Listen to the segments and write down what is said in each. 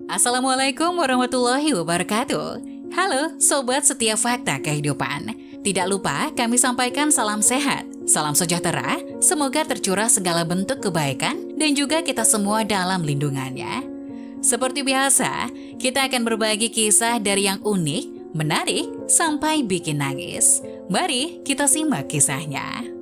Assalamualaikum warahmatullahi wabarakatuh. Halo Sobat Setia Fakta Kehidupan. Tidak lupa kami sampaikan salam sehat, salam sejahtera, semoga tercurah segala bentuk kebaikan dan juga kita semua dalam lindungannya. Seperti biasa, kita akan berbagi kisah dari yang unik, menarik, sampai bikin nangis. Mari kita simak kisahnya.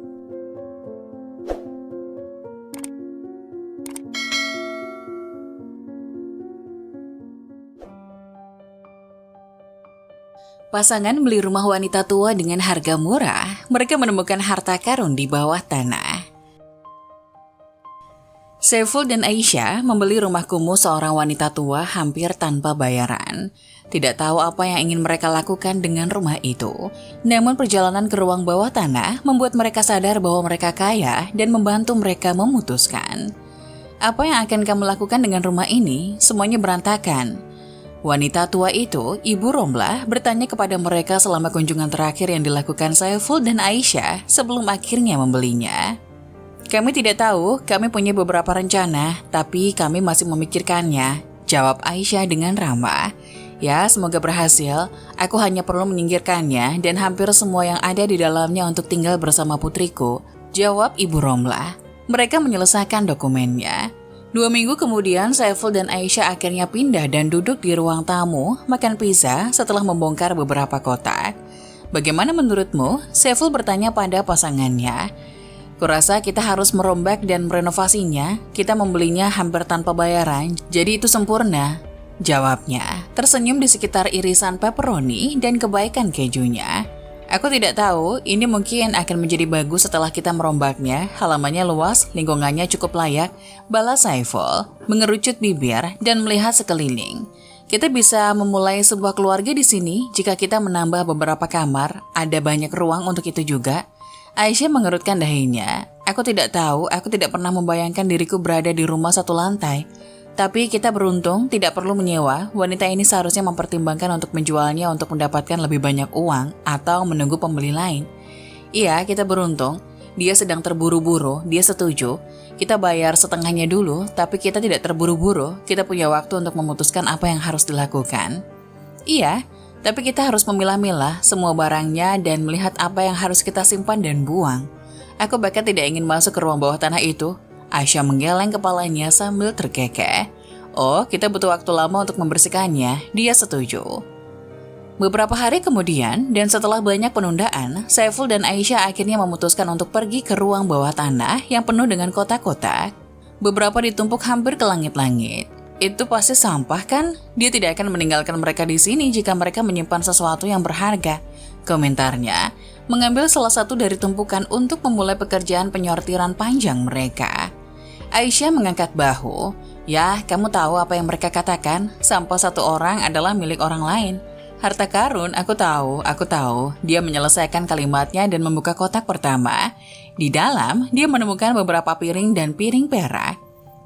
Pasangan beli rumah wanita tua dengan harga murah. Mereka menemukan harta karun di bawah tanah. Saiful dan Aisyah membeli rumah kumuh seorang wanita tua hampir tanpa bayaran. Tidak tahu apa yang ingin mereka lakukan dengan rumah itu. Namun perjalanan ke ruang bawah tanah membuat mereka sadar bahwa mereka kaya dan membantu mereka memutuskan. Apa yang akan kamu lakukan dengan rumah ini? Semuanya berantakan. Wanita tua itu, Ibu Romlah, bertanya kepada mereka selama kunjungan terakhir yang dilakukan Saiful dan Aisyah sebelum akhirnya membelinya. Kami tidak tahu, kami punya beberapa rencana, tapi kami masih memikirkannya, jawab Aisyah dengan ramah. Ya, semoga berhasil, aku hanya perlu menyingkirkannya dan hampir semua yang ada di dalamnya untuk tinggal bersama putriku, jawab Ibu Romlah. Mereka menyelesaikan dokumennya. 2 minggu kemudian, Saiful dan Aisyah akhirnya pindah dan duduk di ruang tamu, makan pizza setelah membongkar beberapa kotak. Bagaimana menurutmu? Saiful bertanya pada pasangannya. Kurasa kita harus merombak dan merenovasinya, kita membelinya hampir tanpa bayaran, jadi itu sempurna. Jawabnya, tersenyum di sekitar irisan pepperoni dan kebaikan kejunya. Aku tidak tahu, ini mungkin akan menjadi bagus setelah kita merombaknya, halamannya luas, lingkungannya cukup layak, balas Saiful, mengerucut bibir dan melihat sekeliling. Kita bisa memulai sebuah keluarga di sini jika kita menambah beberapa kamar, ada banyak ruang untuk itu juga. Aisyah mengerutkan dahinya. Aku tidak tahu, aku tidak pernah membayangkan diriku berada di rumah satu lantai. Tapi kita beruntung tidak perlu menyewa, wanita ini seharusnya mempertimbangkan untuk menjualnya untuk mendapatkan lebih banyak uang atau menunggu pembeli lain. Iya, kita beruntung, dia sedang terburu-buru, dia setuju. Kita bayar setengahnya dulu, tapi kita tidak terburu-buru, kita punya waktu untuk memutuskan apa yang harus dilakukan. Iya, tapi kita harus memilah-milah semua barangnya dan melihat apa yang harus kita simpan dan buang. Aku bahkan tidak ingin masuk ke ruang bawah tanah itu. Aisyah menggeleng kepalanya sambil terkekeh. Oh, kita butuh waktu lama untuk membersihkannya, dia setuju. Beberapa hari kemudian, dan setelah banyak penundaan, Saiful dan Aisyah akhirnya memutuskan untuk pergi ke ruang bawah tanah yang penuh dengan kotak-kotak. Beberapa ditumpuk hampir ke langit-langit. Itu pasti sampah kan? Dia tidak akan meninggalkan mereka di sini jika mereka menyimpan sesuatu yang berharga. Komentarnya, mengambil salah satu dari tumpukan untuk memulai pekerjaan penyortiran panjang mereka. Aisyah mengangkat bahu. Ya, kamu tahu apa yang mereka katakan? Sampah satu orang adalah milik orang lain. Harta karun, aku tahu. Dia menyelesaikan kalimatnya dan membuka kotak pertama. Di dalam, dia menemukan beberapa piring dan piring perak.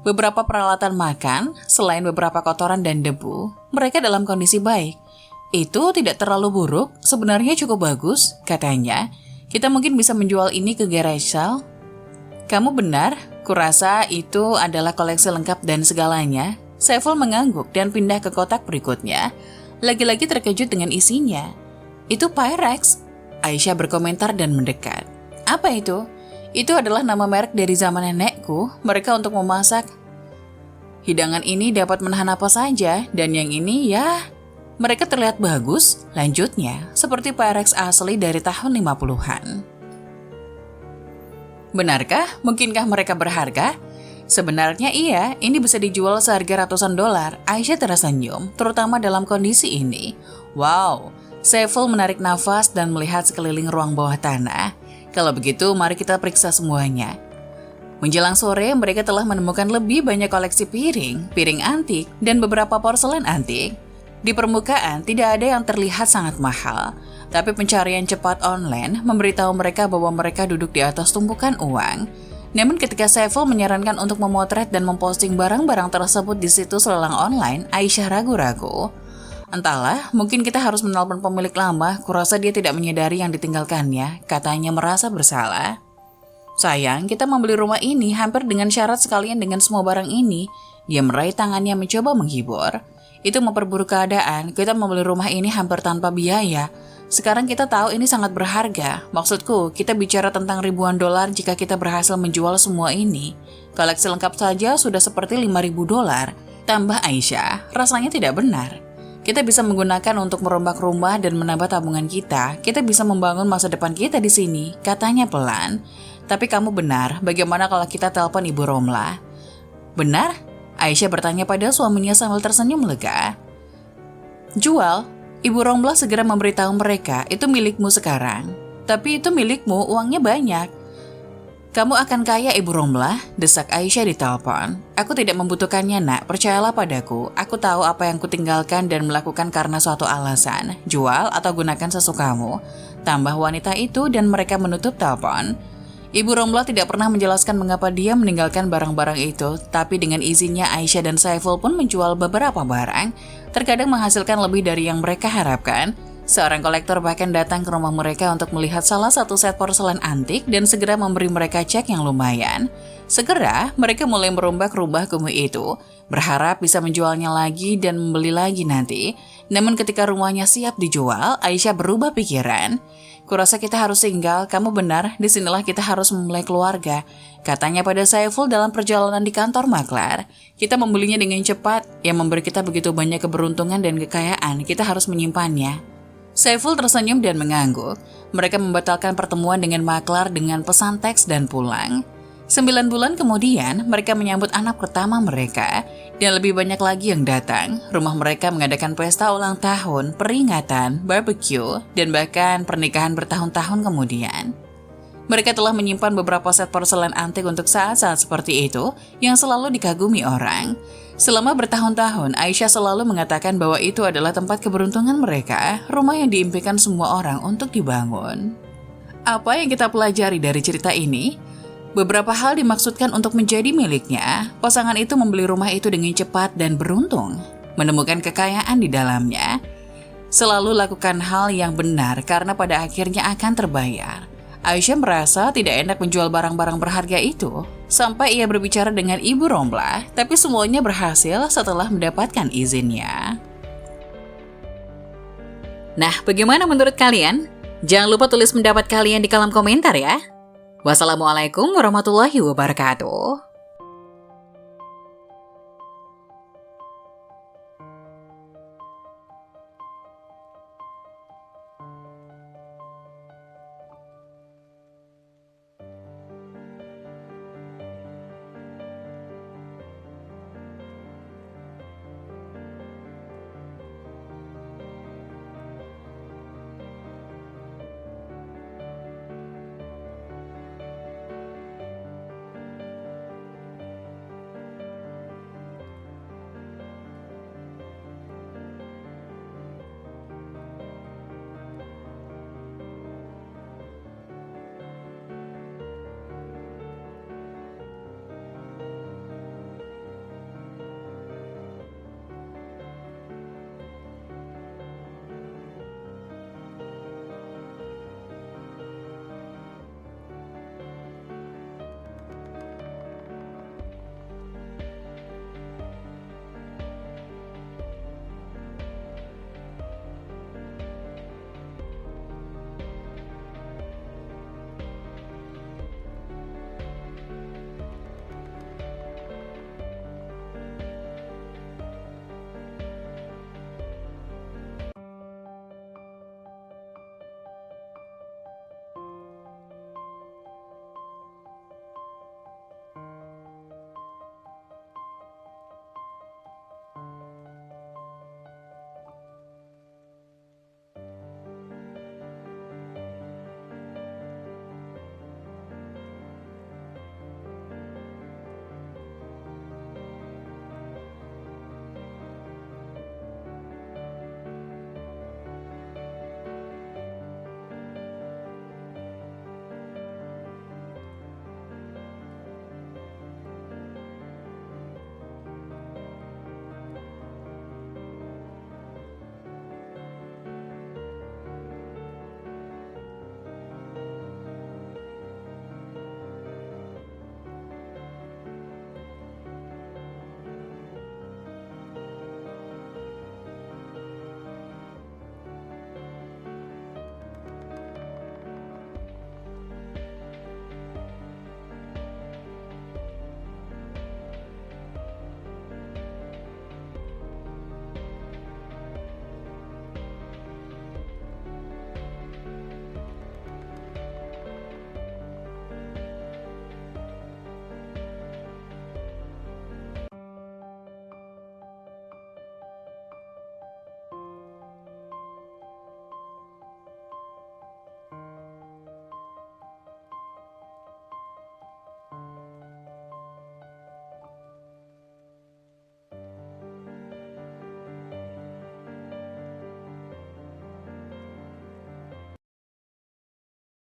Beberapa peralatan makan, selain beberapa kotoran dan debu, mereka dalam kondisi baik. Itu tidak terlalu buruk, sebenarnya cukup bagus, katanya. Kita mungkin bisa menjual ini ke garage sale. Kamu benar, kurasa itu adalah koleksi lengkap dan segalanya. Saiful mengangguk dan pindah ke kotak berikutnya. Lagi-lagi terkejut dengan isinya. Itu Pyrex, Aisyah berkomentar dan mendekat. Apa itu? Itu adalah nama merek dari zaman nenekku, mereka untuk memasak. Hidangan ini dapat menahan apa saja, dan yang ini ya... Mereka terlihat bagus, lanjutnya, seperti Pyrex asli dari tahun 50-an. Benarkah? Mungkinkah mereka berharga? Sebenarnya iya, ini bisa dijual seharga ratusan dolar. Aisyah tersenyum, terutama dalam kondisi ini. Wow, Saiful menarik nafas dan melihat sekeliling ruang bawah tanah. Kalau begitu, mari kita periksa semuanya. Menjelang sore, mereka telah menemukan lebih banyak koleksi piring, piring antik, dan beberapa porselen antik. Di permukaan, tidak ada yang terlihat sangat mahal, tapi pencarian cepat online memberitahu mereka bahwa mereka duduk di atas tumpukan uang. Namun ketika Saiful menyarankan untuk memotret dan memposting barang-barang tersebut di situs lelang online, Aisyah ragu-ragu. Entahlah, mungkin kita harus menelpon pemilik lama, kurasa dia tidak menyadari yang ditinggalkannya, katanya merasa bersalah. Sayang, kita membeli rumah ini hampir dengan syarat sekalian dengan semua barang ini. Dia meraih tangannya mencoba menghibur. Itu memperburuk keadaan, kita membeli rumah ini hampir tanpa biaya. Sekarang kita tahu ini sangat berharga. Maksudku, kita bicara tentang ribuan dolar jika kita berhasil menjual semua ini. Koleksi lengkap saja sudah seperti 5.000 dolar. Tambah Aisyah, rasanya tidak benar. Kita bisa menggunakan untuk merombak rumah dan menambah tabungan kita. Kita bisa membangun masa depan kita di sini, katanya pelan. Tapi kamu benar, bagaimana kalau kita telepon Ibu Romla? Benar? Aisyah bertanya pada suaminya sambil tersenyum lega. Jual, Ibu Romla segera memberitahu mereka, itu milikmu sekarang. Tapi itu milikmu, uangnya banyak. Kamu akan kaya Ibu Romla, desak Aisyah di telepon. Aku tidak membutuhkannya nak, percayalah padaku. Aku tahu apa yang kutinggalkan dan melakukan karena suatu alasan. Jual atau gunakan sesukamu. Tambah wanita itu dan mereka menutup telepon. Ibu Romla tidak pernah menjelaskan mengapa dia meninggalkan barang-barang itu, tapi dengan izinnya Aisyah dan Saiful pun menjual beberapa barang, terkadang menghasilkan lebih dari yang mereka harapkan. Seorang kolektor bahkan datang ke rumah mereka untuk melihat salah satu set porselen antik dan segera memberi mereka cek yang lumayan. Segera, mereka mulai merombak rumah kumuh itu, berharap bisa menjualnya lagi dan membeli lagi nanti. Namun ketika rumahnya siap dijual, Aisyah berubah pikiran. Kurasa kita harus tinggal, kamu benar, disinilah kita harus memulai keluarga. Katanya pada Saiful dalam perjalanan di kantor maklar. Kita membelinya dengan cepat, yang memberi kita begitu banyak keberuntungan dan kekayaan, kita harus menyimpannya. Saiful tersenyum dan mengangguk. Mereka membatalkan pertemuan dengan maklar dengan pesan teks dan pulang. 9 bulan kemudian, mereka menyambut anak pertama mereka, dan lebih banyak lagi yang datang. Rumah mereka mengadakan pesta ulang tahun, peringatan, barbecue, dan bahkan pernikahan bertahun-tahun kemudian. Mereka telah menyimpan beberapa set porselen antik untuk saat-saat seperti itu, yang selalu dikagumi orang. Selama bertahun-tahun, Aisyah selalu mengatakan bahwa itu adalah tempat keberuntungan mereka, rumah yang diimpikan semua orang untuk dibangun. Apa yang kita pelajari dari cerita ini? Beberapa hal dimaksudkan untuk menjadi miliknya. Pasangan itu membeli rumah itu dengan cepat dan beruntung, menemukan kekayaan di dalamnya. Selalu lakukan hal yang benar karena pada akhirnya akan terbayar. Aisyah merasa tidak enak menjual barang-barang berharga itu, sampai ia berbicara dengan Ibu Romla, tapi semuanya berhasil setelah mendapatkan izinnya. Nah, bagaimana menurut kalian? Jangan lupa tulis pendapat kalian di kolom komentar ya. Wassalamualaikum warahmatullahi wabarakatuh.